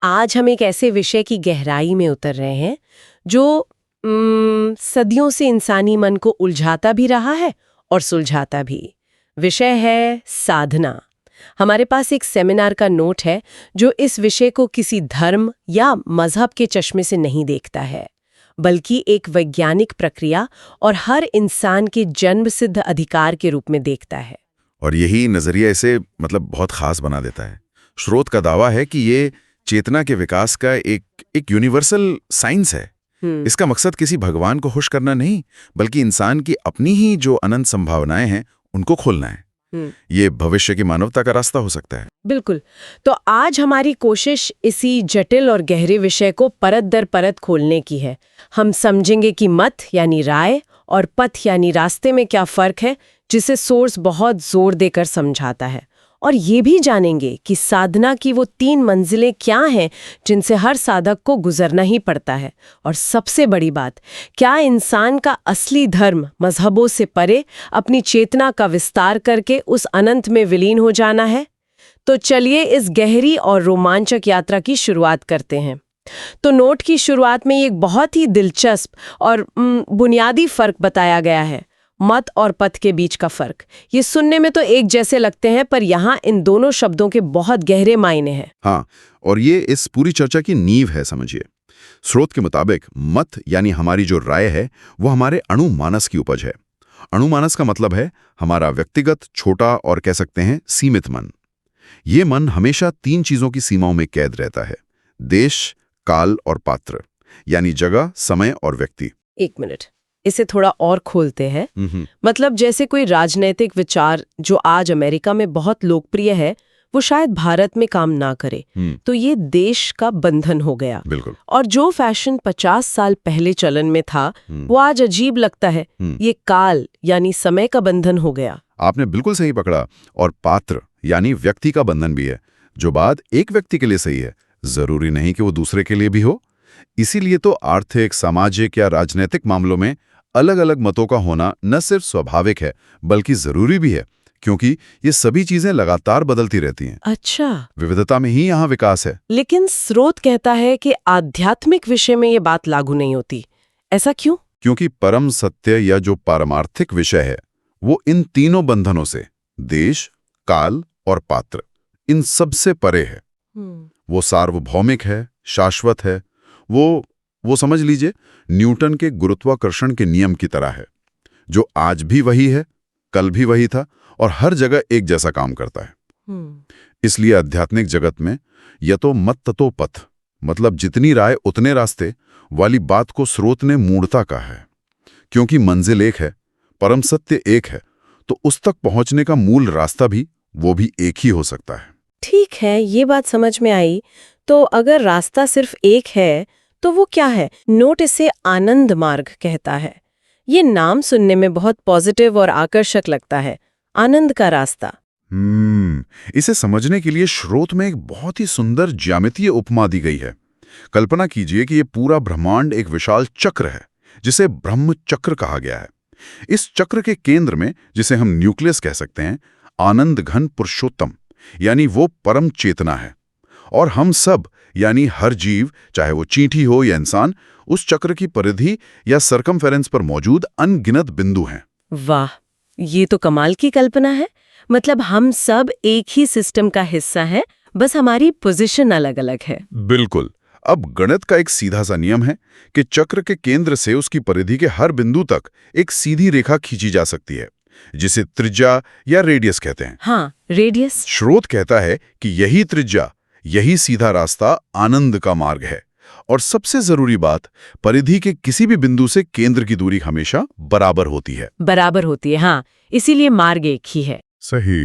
आज हम एक ऐसे विषय की गहराई में उतर रहे हैं जो सदियों से इंसानी मन को उलझाता भी रहा है और सुलझाता भी। विषय है साधना। हमारे पास एक सेमिनार का नोट है जो इस विषय को किसी धर्म या मजहब के चश्मे से नहीं देखता है, बल्कि एक वैज्ञानिक प्रक्रिया और हर इंसान के जन्मसिद्ध अधिकार के रूप में देखता है। और यही नजरिया इसे बहुत खास बना देता है। स्रोत का दावा है कि ये चेतना के विकास का एक यूनिवर्सल साइंस है। इसका मकसद किसी भगवान को खुश करना नहीं, बल्कि इंसान की अपनी ही जो अनंत संभावनाएं हैं उनको खोलना है। ये भविष्य की मानवता का रास्ता हो सकता है। बिल्कुल। तो आज हमारी कोशिश इसी जटिल और गहरे विषय को परत दर परत खोलने की है। हम समझेंगे कि मत यानी राय और पथ यानी रास्ते में क्या फर्क है, जिसे सोर्स बहुत जोर देकर समझाता है। और ये भी जानेंगे कि साधना की वो 3 मंजिलें क्या हैं जिनसे हर साधक को गुजरना ही पड़ता है। और सबसे बड़ी बात, क्या इंसान का असली धर्म मजहबों से परे अपनी चेतना का विस्तार करके उस अनंत में विलीन हो जाना है? तो चलिए इस गहरी और रोमांचक यात्रा की शुरुआत करते हैं। तो नोट की शुरुआत में एक बहुत ही दिलचस्प और बुनियादी फर्क बताया गया है, मत और पथ के बीच का फर्क। ये सुनने में तो एक जैसे लगते हैं, पर यहाँ इन दोनों शब्दों के बहुत गहरे मायने हैं। हाँ, और ये इस पूरी चर्चा की नींव है, समझिए। स्रोत के मुताबिक मत यानी हमारी जो राय है वो हमारे अणुमानस की उपज है। अणुमानस का मतलब है हमारा व्यक्तिगत, छोटा और कह सकते हैं सीमित मन। ये मन हमेशा 3 चीजों की सीमाओं में कैद रहता है: देश, काल और पात्र, यानी जगह, समय और व्यक्ति। एक मिनट, इसे थोड़ा और खोलते हैं। मतलब जैसे कोई राजनीतिक विचार जो आज अमेरिका में बहुत लोकप्रिय है, वो शायद भारत में काम ना करे, तो ये देश का बंधन हो गया। बिल्कुल। और जो फैशन 50 साल पहले चलन में था, वो आज अजीब लगता है। ये काल यानी समय का बंधन हो गया। आपने बिल्कुल सही पकड़ा। और पात्र यानी व्यक्ति का बंधन भी है। जो बात एक व्यक्ति के लिए सही है, जरूरी नहीं कि वो दूसरे के लिए भी हो। इसीलिए तो आर्थिक, सामाजिक या राजनीतिक मामलों में अलग अलग मतों का होना न सिर्फ स्वाभाविक है, बल्कि जरूरी भी है, क्योंकि ये सभी चीजें लगातार बदलती रहती हैं। अच्छा। विविधता में ही यहाँ विकास है। लेकिन स्रोत कहता है कि आध्यात्मिक विषय में ये बात लागू नहीं होती। ऐसा क्यों? क्योंकि परम सत्य या जो पारमार्थिक विषय है वो इन तीनों बंधनों से, देश, काल और पात्र, इन सबसे परे है। वो सार्वभौमिक है, शाश्वत है। वो समझ लीजिए न्यूटन के गुरुत्वाकर्षण के नियम की तरह है, जो आज भी वही है, कल भी वही था और हर जगह एक जैसा काम करता है। इसलिए आध्यात्मिक जगत में या तो मत तो पथ, मतलब जितनी राय उतने रास्ते वाली बात को स्रोत ने मूढ़ता कहा है। क्योंकि मंजिल एक है, परम सत्य एक है, तो उस तक पहुंचने का मूल रास्ता भी वो भी एक ही हो सकता है। ठीक है, ये बात समझ में आई। तो अगर रास्ता सिर्फ एक है तो वो क्या है? नोट इसे आनंद मार्ग कहता है। ये नाम सुनने में बहुत पॉजिटिव और आकर्षक लगता है, आनंद का रास्ता। इसे समझने के लिए स्रोत में एक बहुत ही सुंदर ज्यामितीय उपमा दी गई है। कल्पना कीजिए कि ये पूरा ब्रह्मांड एक विशाल चक्र है, जिसे ब्रह्म चक्र कहा गया है। इस चक्र के केंद्र में, जिसे हम न्यूक्लियस कह सकते हैं, आनंद घन पुरुषोत्तम यानी वो परम चेतना है। और हम सब यानी हर जीव, चाहे वो चींटी हो या इंसान, उस चक्र की परिधि या सरकमफेरेंस पर मौजूद अनगिनत बिंदु हैं। वाह, ये तो कमाल की कल्पना है। मतलब हम सब एक ही सिस्टम का हिस्सा है, बस हमारी पोजीशन अलग अलग है। बिल्कुल। अब गणित का एक सीधा सा नियम है कि चक्र के केंद्र से उसकी परिधि के हर बिंदु तक एक सीधी रेखा खींची जा सकती है, जिसे त्रिज्या या रेडियस कहते हैं। हाँ, रेडियस। स्रोत कहता है कि यही त्रिज्या, यही सीधा रास्ता आनंद का मार्ग है। और सबसे जरूरी बात, परिधि के किसी भी बिंदु से केंद्र की दूरी हमेशा बराबर होती है। बराबर होती है, हाँ। इसीलिए मार्ग एक ही है। सही।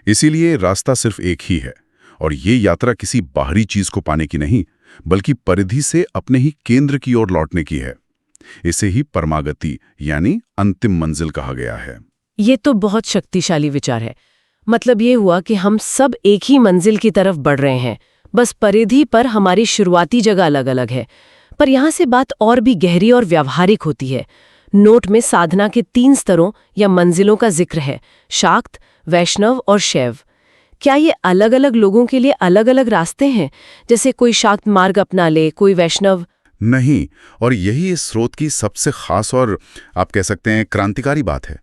इसीलिए रास्ता सिर्फ एक ही है। और ये यात्रा किसी बाहरी चीज को पाने की नहीं, बल्कि परिधि से अपने ही केंद्र की ओर लौटने की है। इसे ही परमागति यानी अंतिम मंजिल कहा गया है। ये तो बहुत शक्तिशाली विचार है। मतलब ये हुआ कि हम सब एक ही मंजिल की तरफ बढ़ रहे हैं, बस परिधि पर हमारी शुरुआती जगह अलग अलग है। पर यहाँ से बात और भी गहरी और व्यावहारिक होती है। नोट में साधना के 3 स्तरों या मंजिलों का जिक्र है: शाक्त, वैष्णव और शैव। क्या ये अलग अलग लोगों के लिए अलग अलग रास्ते हैं, जैसे कोई शाक्त मार्ग अपना ले, कोई वैष्णव? नहीं, और यही इस स्रोत की सबसे खास और आप कह सकते हैं क्रांतिकारी बात है।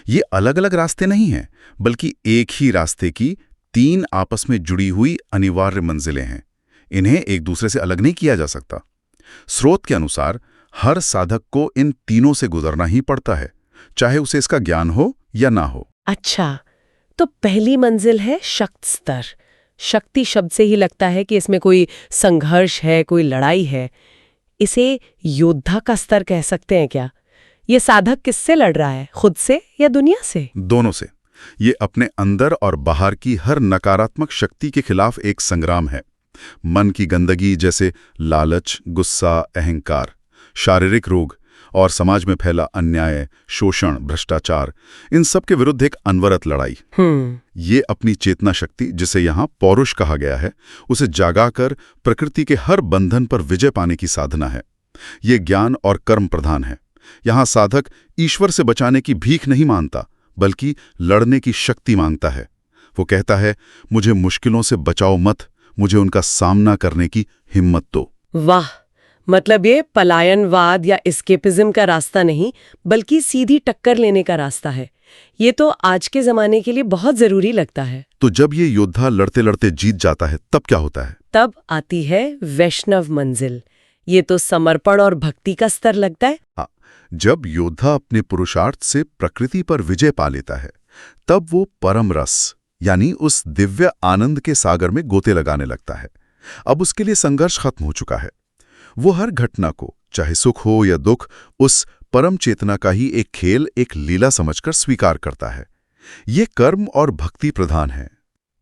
ये अलग अलग रास्ते नहीं हैं, बल्कि एक ही रास्ते की 3 आपस में जुड़ी हुई अनिवार्य मंजिलें हैं। इन्हें एक दूसरे से अलग नहीं किया जा सकता। स्रोत के अनुसार हर साधक को इन तीनों से गुजरना ही पड़ता है, चाहे उसे इसका ज्ञान हो या ना हो। अच्छा, तो पहली मंजिल है शक्त स्तर। शक्ति शब्द से ही लगता है कि इसमें कोई संघर्ष है, कोई लड़ाई है। इसे योद्धा का स्तर कह सकते हैं क्या? ये साधक किससे लड़ रहा है, खुद से या दुनिया से? दोनों से। ये अपने अंदर और बाहर की हर नकारात्मक शक्ति के खिलाफ एक संग्राम है। मन की गंदगी जैसे लालच, गुस्सा, अहंकार, शारीरिक रोग और समाज में फैला अन्याय, शोषण, भ्रष्टाचार, इन सब के विरुद्ध एक अनवरत लड़ाई। ये अपनी चेतना शक्ति, जिसे यहाँ पौरुष कहा गया है, उसे जागाकर प्रकृति के हर बंधन पर विजय पाने की साधना है। ये ज्ञान और कर्म प्रधान है। यहाँ साधक ईश्वर से बचाने की भीख नहीं मांगता, बल्कि लड़ने की शक्ति मांगता है। वो कहता है, मुझे मुश्किलों से बचाओ मत, मुझे उनका सामना करने की हिम्मत दो। वाह, मतलब ये पलायनवाद या एस्केपिज्म का रास्ता नहीं, बल्कि सीधी टक्कर लेने का रास्ता है। ये तो आज के जमाने के लिए बहुत जरूरी लगता है। तो जब ये योद्धा लड़ते लड़ते जीत जाता है, तब क्या होता है? तब आती है वैष्णव मंजिल। ये तो समर्पण और भक्ति का स्तर लगता है। हाँ, जब योद्धा अपने पुरुषार्थ से प्रकृति पर विजय पा लेता है, तब वो परम रस यानी उस दिव्य आनंद के सागर में गोते लगाने लगता है। अब उसके लिए संघर्ष खत्म हो चुका है। वो हर घटना को, चाहे सुख हो या दुख, उस परम चेतना का ही एक खेल, एक लीला समझकर स्वीकार करता है। ये कर्म और भक्ति प्रधान है।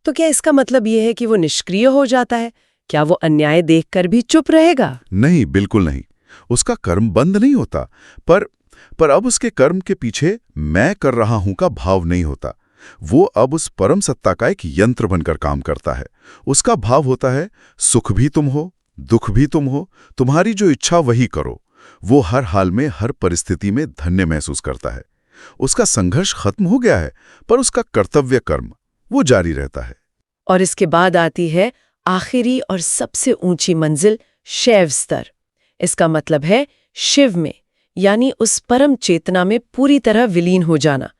तो क्या इसका मतलब ये है कि वो निष्क्रिय हो जाता है? क्या वो अन्याय देखकर भी चुप रहेगा? नहीं, बिल्कुल नहीं। उसका कर्म बंद नहीं होता, पर अब उसके कर्म के पीछे मैं कर रहा हूं का भाव नहीं होता। वो अब उस परम सत्ता का एक यंत्र बनकर काम करता है। उसका भाव होता है, सुख भी तुम हो, दुख भी तुम हो, तुम्हारी जो इच्छा वही करो। वो हर हाल में, हर परिस्थिति में धन्य महसूस करता है। उसका संघर्ष खत्म हो गया है, पर उसका कर्तव्य कर्म वो जारी रहता है। और इसके बाद आती है आखिरी और सबसे ऊंची मंजिल, शैव स्तर। इसका मतलब है शिव में, यानी उस परम चेतना में पूरी तरह विलीन हो जाना,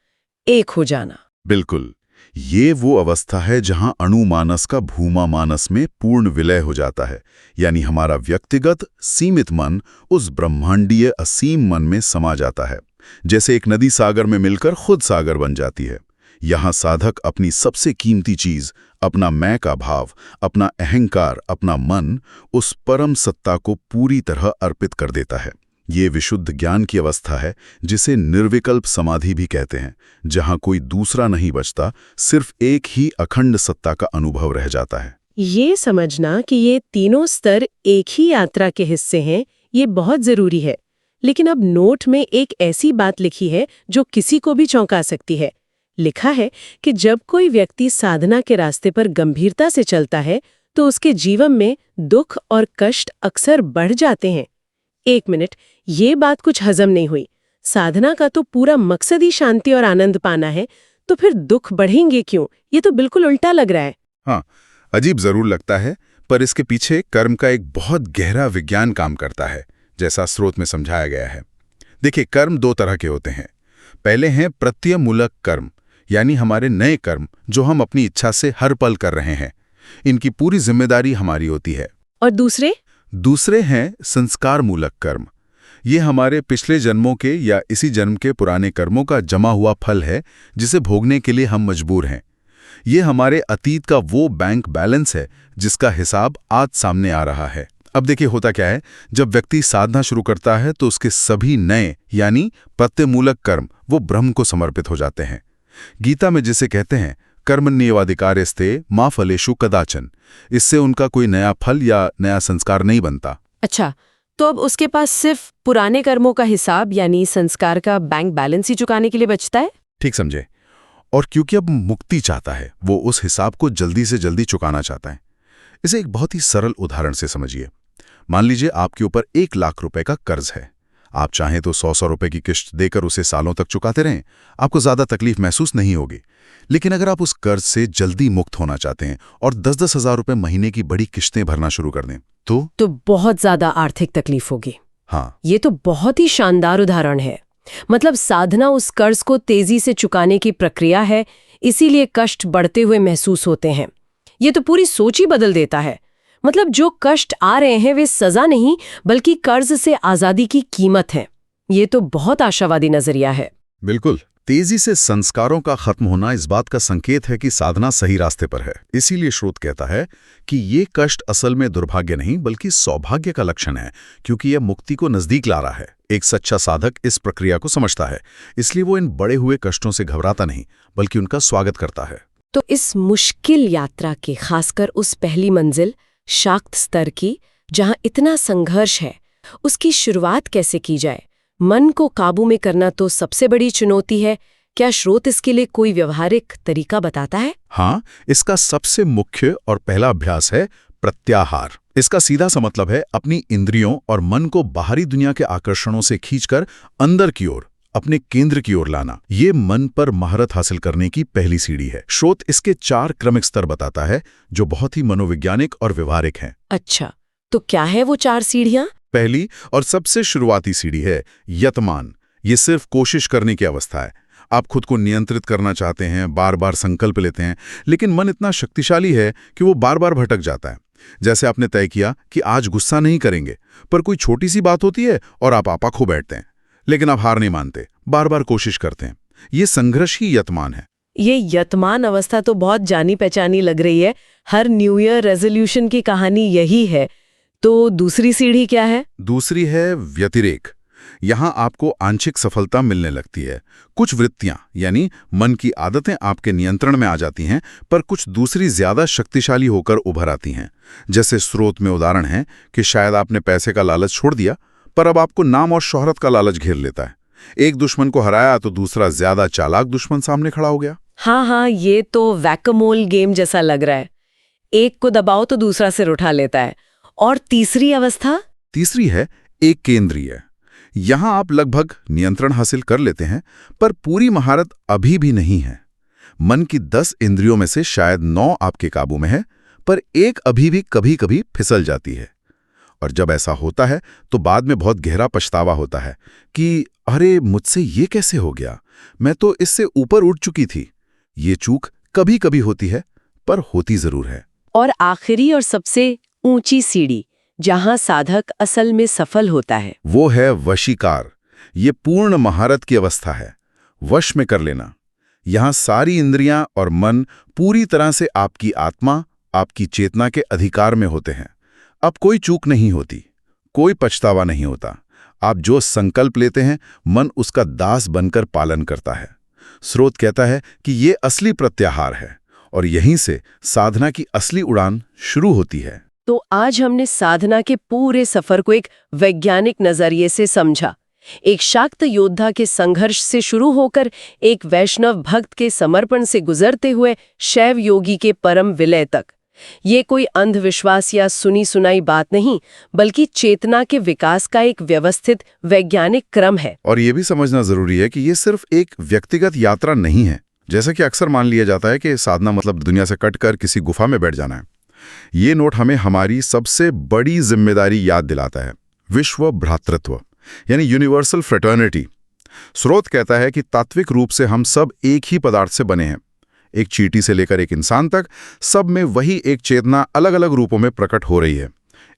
एक हो जाना। बिल्कुल, ये वो अवस्था है जहां अणु मानस का भूमा मानस में पूर्ण विलय हो जाता है, यानी हमारा व्यक्तिगत सीमित मन उस ब्रह्मांडीय असीम मन में समा जाता है। जैसे एक नदी सागर में मिलकर खुद सागर बन जाती है। यहाँ साधक अपनी सबसे कीमती चीज, अपना मैं का भाव, अपना अहंकार, अपना मन, उस परम सत्ता को पूरी तरह अर्पित कर देता है। ये विशुद्ध ज्ञान की अवस्था है, जिसे निर्विकल्प समाधि भी कहते हैं, जहां कोई दूसरा नहीं बचता, सिर्फ एक ही अखंड सत्ता का अनुभव रह जाता है। ये समझना कि ये तीनों स्तर एक ही यात्रा के हिस्से हैं, ये बहुत जरूरी है। लेकिन अब नोट में एक ऐसी बात लिखी है जो किसी को भी चौंका सकती है। लिखा है कि जब कोई व्यक्ति साधना के रास्ते पर गंभीरता से चलता है, तो उसके जीवन में दुख और कष्ट अक्सर बढ़ जाते हैं। एक मिनट, ये बात कुछ हजम नहीं हुई। साधना का तो पूरा मकसद ही शांति और आनंद पाना है, तो फिर दुख बढ़ेंगे क्यों? ये तो बिल्कुल उल्टा लग रहा है। हाँ, अजीब जरूर लगता है, पर इसके पीछे कर्म का एक बहुत गहरा विज्ञान काम करता है, जैसा स्रोत में समझाया गया है। देखिए, कर्म 2 तरह के होते हैं। पहले हैं प्रत्ययमूलक कर्म, यानी हमारे नए कर्म जो हम अपनी इच्छा से हर पल कर रहे हैं। इनकी पूरी जिम्मेदारी हमारी होती है। और दूसरे हैं संस्कार मूलक कर्म। ये हमारे पिछले जन्मों के या इसी जन्म के पुराने कर्मों का जमा हुआ फल है, जिसे भोगने के लिए हम मजबूर हैं। ये हमारे अतीत का वो बैंक बैलेंस है जिसका हिसाब आज सामने आ रहा है। अब देखिए, होता क्या है, जब व्यक्ति साधना शुरू करता है तो उसके सभी नए यानी प्रत्ययमूलक कर्म वो ब्रह्म को समर्पित हो जाते हैं। गीता में जिसे कहते हैं कर्मण्येवाधिकारस्ते मा फलेषु कदाचन, इससे उनका कोई नया फल या नया संस्कार नहीं बनता। अच्छा, तो अब उसके पास सिर्फ पुराने कर्मों का हिसाब यानी संस्कार का बैंक बैलेंस ही चुकाने के लिए बचता है? ठीक समझे। और क्योंकि अब मुक्ति चाहता है, वो उस हिसाब को जल्दी से जल्दी चुकाना चाहता है। इसे एक बहुत ही सरल उदाहरण से समझिए। मान लीजिए आपके ऊपर 1 लाख रुपए का कर्ज है। आप चाहें तो 100 रुपए की किश्त देकर उसे सालों तक चुकाते रहें, आपको ज्यादा तकलीफ महसूस नहीं होगी। लेकिन अगर आप उस कर्ज से जल्दी मुक्त होना चाहते हैं और 10-10 हजार रुपए महीने की बड़ी किश्तें भरना शुरू कर दें तो बहुत ज्यादा आर्थिक तकलीफ होगी। हाँ, ये तो बहुत ही शानदार उदाहरण है। मतलब साधना उस कर्ज को तेजी से चुकाने की प्रक्रिया है, इसीलिए कष्ट बढ़ते हुए महसूस होते हैं। ये तो पूरी सोच ही बदल देता है। मतलब जो कष्ट आ रहे हैं वे सजा नहीं बल्कि कर्ज से आजादी की कीमत है। ये तो बहुत आशावादी नजरिया है। बिल्कुल। तेजी से संस्कारों का खत्म होना इस बात का संकेत है कि साधना सही रास्ते पर है। इसीलिए स्रोत कहता है कि ये कष्ट असल में दुर्भाग्य नहीं बल्कि सौभाग्य का लक्षण है, क्योंकि यह मुक्ति को नजदीक ला रहा है। एक सच्चा साधक इस प्रक्रिया को समझता है, इसलिए वो इन बड़े हुए कष्टों से घबराता नहीं बल्कि उनका स्वागत करता है। तो इस मुश्किल यात्रा के, खासकर उस पहली मंजिल शाक्त स्तर की जहां इतना संघर्ष है, उसकी शुरुआत कैसे की जाए? मन को काबू में करना तो सबसे बड़ी चुनौती है। क्या स्रोत इसके लिए कोई व्यवहारिक तरीका बताता है? हाँ, इसका सबसे मुख्य और पहला अभ्यास है प्रत्याहार। इसका सीधा सा मतलब है अपनी इंद्रियों और मन को बाहरी दुनिया के आकर्षणों से खींचकर अंदर की ओर, अपने केंद्र की ओर लाना। ये मन पर महारत हासिल करने की पहली सीढ़ी है। स्रोत इसके 4 क्रमिक स्तर बताता है जो बहुत ही मनोवैज्ञानिक और व्यवहारिक हैं। अच्छा, तो क्या है वो 4 सीढ़ियां? पहली और सबसे शुरुआती सीढ़ी है यतमान। ये सिर्फ कोशिश करने की अवस्था है। आप खुद को नियंत्रित करना चाहते हैं, बार बार संकल्प लेते हैं, लेकिन मन इतना शक्तिशाली है कि वो बार बार भटक जाता है। जैसे आपने तय किया कि आज गुस्सा नहीं करेंगे, पर कोई छोटी सी बात होती है और आप आपा खो बैठते हैं। लेकिन आप हार नहीं मानते, बार बार कोशिश करते हैं। ये संघर्ष ही यतमान है। ये यतमान अवस्था तो बहुत जानी पहचानी लग रही है। हर न्यू ईयर रेजोल्यूशन की कहानी यही है। तो दूसरी सीढ़ी क्या है? दूसरी है व्यतिरेक। यहां आपको आंशिक सफलता मिलने लगती है। कुछ वृत्तियां यानी मन की आदतें आपके नियंत्रण में आ जाती हैं, पर कुछ दूसरी ज्यादा शक्तिशाली होकर उभर आती हैं। जैसे स्रोत में उदाहरण है कि शायद आपने पैसे का लालच छोड़ दिया, पर अब आपको नाम और शोहरत का लालच घेर लेता है। एक दुश्मन को हराया तो दूसरा ज्यादा चालाक दुश्मन सामने खड़ा हो गया। हाँ, ये तो वैकमोल गेम जैसा लग रहा है। एक को दबाओ तो दूसरा सिर उठा लेता है। और तीसरी अवस्था? तीसरी है एक केंद्रीय। यहां आप लगभग नियंत्रण हासिल कर लेते हैं, पर पूरी महारत अभी भी नहीं है। मन की 10 इंद्रियों में से शायद 9 आपके काबू में है, पर एक अभी भी कभी-कभी फिसल जाती है। और जब ऐसा होता है तो बाद में बहुत गहरा पछतावा होता है कि अरे मुझसे ये कैसे हो गया, मैं तो इससे ऊपर उठ चुकी थी। ये चूक कभी-कभी होती है, पर होती जरूर है। और आखिरी और सबसे ऊंची सीढ़ी जहां साधक असल में सफल होता है, वो है वशीकार। ये पूर्ण महारत की अवस्था है, वश में कर लेना। यहां सारी इंद्रियां और मन पूरी तरह से आपकी आत्मा, आपकी चेतना के अधिकार में होते हैं। अब कोई चूक नहीं होती, कोई पछतावा नहीं होता। आप जो संकल्प लेते हैं, मन उसका दास बनकर पालन करता है। स्रोत कहता है कि ये असली प्रत्याहार है और यहीं से साधना की असली उड़ान शुरू होती है। तो आज हमने साधना के पूरे सफर को एक वैज्ञानिक नजरिए से समझा। एक शाक्त योद्धा के संघर्ष से शुरू होकर एक वैष्णव भक्त के समर्पण से गुजरते हुए शैव योगी के परम विलय तक। ये कोई अंधविश्वास या सुनी सुनाई बात नहीं, बल्कि चेतना के विकास का एक व्यवस्थित वैज्ञानिक क्रम है। और ये भी समझना जरूरी है कि ये सिर्फ एक व्यक्तिगत यात्रा नहीं है। जैसा कि अक्सर मान लिया जाता है कि साधना मतलब दुनिया से कटकर किसी गुफा में बैठ जाना है। ये नोट हमें हमारी सबसे बड़ी जिम्मेदारी याद दिलाता है, विश्व भ्रातृत्व यानी यूनिवर्सल फ्रेटर्निटी। स्रोत कहता है कि तात्विक रूप से हम सब एक ही पदार्थ से बने हैं। एक चींटी से लेकर एक इंसान तक, सब में वही एक चेतना अलग अलग रूपों में प्रकट हो रही है।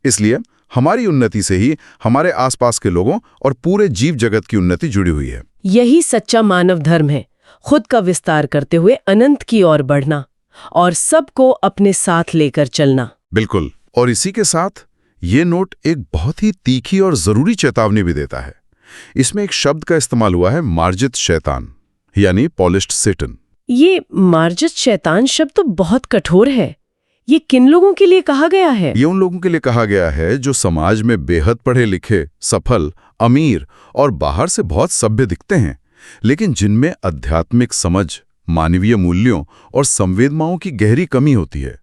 इसलिए हमारी उन्नति से ही हमारे आसपास के लोगों और पूरे जीव जगत की उन्नति जुड़ी हुई है। यही सच्चा मानव धर्म है, खुद का विस्तार करते हुए अनंत की ओर बढ़ना और सबको अपने साथ लेकर चलना। बिल्कुल। और इसी के साथ ये नोट एक बहुत ही तीखी और जरूरी चेतावनी भी देता है। इसमें एक शब्द का इस्तेमाल हुआ है, मार्जित शैतान यानी पॉलिश्ड सेटन। ये मार्जित शैतान शब्द तो बहुत कठोर है। ये किन लोगों के लिए कहा गया है? ये उन लोगों के लिए कहा गया है जो समाज में बेहद पढ़े लिखे, सफल, अमीर और बाहर से बहुत सभ्य दिखते हैं, लेकिन जिनमें आध्यात्मिक समझ, मानवीय मूल्यों और संवेदनाओं की गहरी कमी होती है।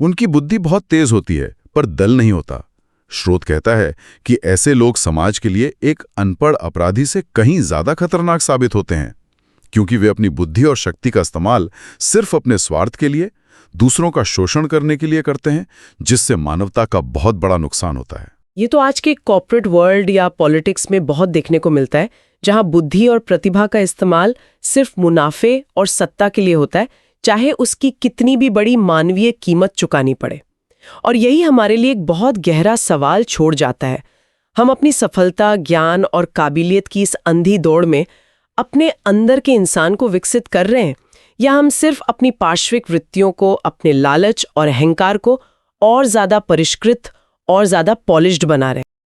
उनकी बुद्धि बहुत तेज होती है, पर दल नहीं होता। स्रोत कहता है कि ऐसे लोग समाज के लिए एक अनपढ़ अपराधी से कहीं ज्यादा खतरनाक साबित होते हैं, क्योंकि वे अपनी बुद्धि और शक्ति का इस्तेमाल सिर्फ अपने स्वार्थ के लिए, दूसरों का शोषण करने के लिए करते हैं, जिससे मानवता का बहुत बड़ा नुकसान होता है। ये तो आज के कॉर्पोरेट वर्ल्ड या पॉलिटिक्स में बहुत देखने को मिलता है, जहां बुद्धि और प्रतिभा का इस्तेमाल सिर्फ मुनाफे और सत्ता के लिए होता है, चाहे उसकी कितनी भी बड़ी मानवीय कीमत चुकानी पड़े। और यही हमारे लिए एक बहुत गहरा सवाल छोड़ जाता है। हम अपनी सफलता, ज्ञान और काबिलियत की इस अंधी दौड़ में अपने अंदर के इंसान को विकसित कर रहे हैं, या हम सिर्फ अपनी पार्श्विक वृत्तियों को, अपने लालच और अहंकार को और ज्यादा परिष्कृत और ज्यादा पॉलिश्ड बना रहे हैं।